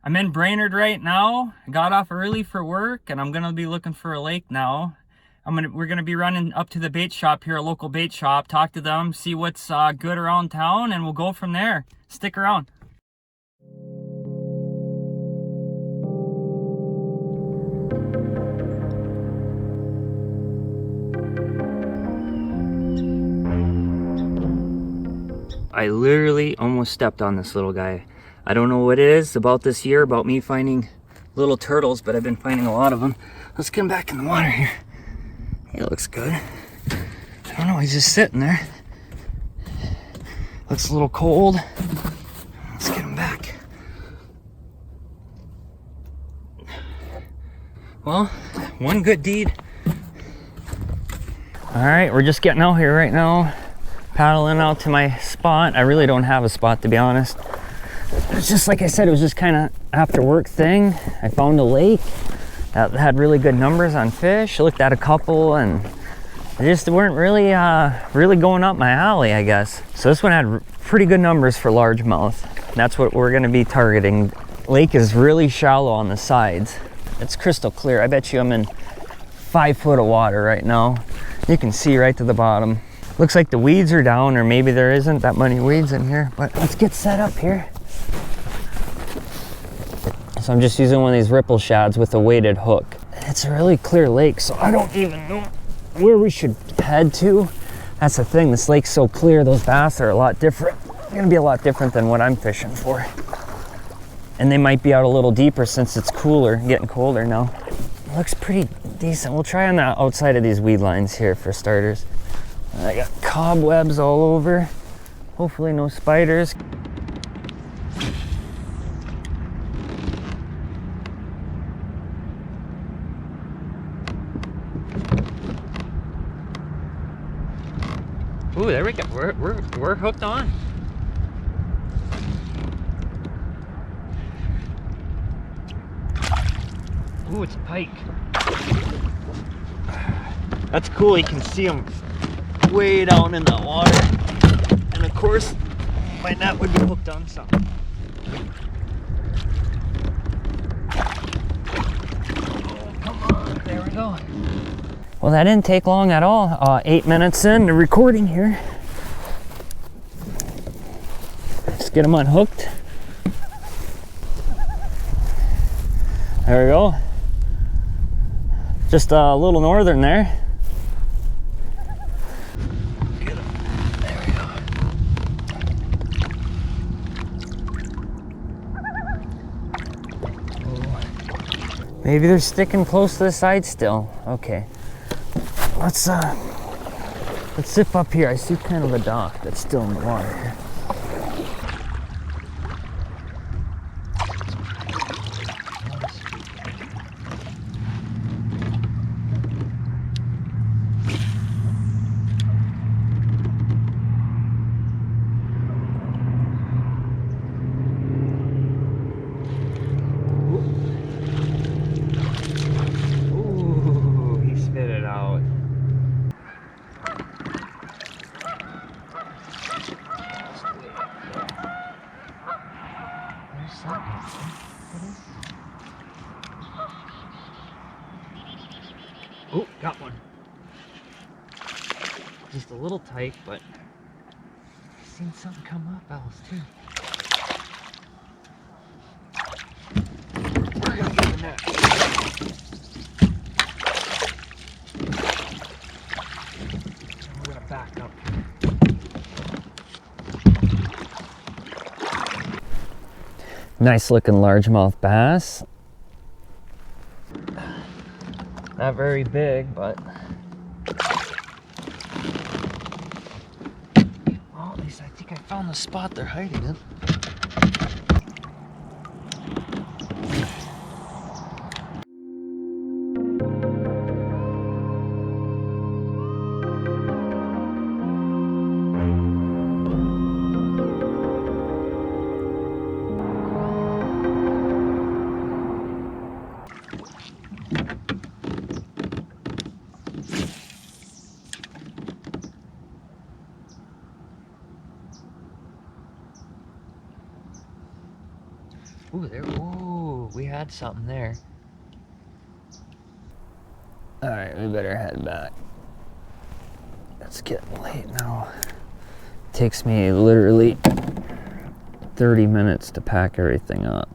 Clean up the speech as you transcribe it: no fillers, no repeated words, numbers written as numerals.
I'm in Brainerd right now. I got off early for work and I'm gonna be looking for a lake now. We're gonna be running up to the bait shop here, a local bait shop, talk to them, see what's good around town, and we'll go from there. Stick around. I literally almost stepped on this little guy. I don't know what it is about this year, about me finding little turtles, but I've been finding a lot of them. Let's get him back in the water here. He looks good. I don't know, he's just sitting there. Looks a little cold. Let's get him back. Well, one good deed. All right, we're just getting out here right now. Paddling out to my spot. I really don't have a spot, to be honest. It's just like I said, it was just kind of after work thing. I found a lake that had really good numbers on fish. I looked at a couple and they just weren't really going up my alley, I guess. So this one had pretty good numbers for largemouth. That's what we're gonna be targeting. Lake is really shallow on the sides. It's crystal clear. I bet you I'm in 5 foot of water right now. You can see right to the bottom. Looks like the weeds are down, or maybe there isn't that many weeds in here, but let's get set up here. So I'm just using one of these ripple shads with a weighted hook. It's a really clear lake, so I don't even know where we should head to. That's the thing, this lake's so clear, those bass are a lot different. They're gonna be a lot different than what I'm fishing for. And they might be out a little deeper since it's cooler, getting colder now. It looks pretty decent. We'll try on the outside of these weed lines here for starters. I got cobwebs all over. Hopefully no spiders. Ooh, there we go. We're hooked on. Ooh, it's a pike. That's cool. You can see them way down in the water, and of course my net would be hooked on something. Oh, come on, there we go. Well, that didn't take long at all. 8 minutes in to recording here. Let's get them unhooked. There we go. Just a little northern there. Maybe they're sticking close to the side still. Okay. Let's zip up here. I see kind of a dock that's still in the water here. Oh, got one. Just a little tight, but I've seen something come up else too. We're gonna get the net. And we're gonna back up. Nice looking largemouth bass. Not very big, but well, at least I think I found the spot they're hiding in. Ooh, there. Ooh. but we had something there. All right, we better head back. It's getting late now. Takes me literally 30 minutes to pack everything up.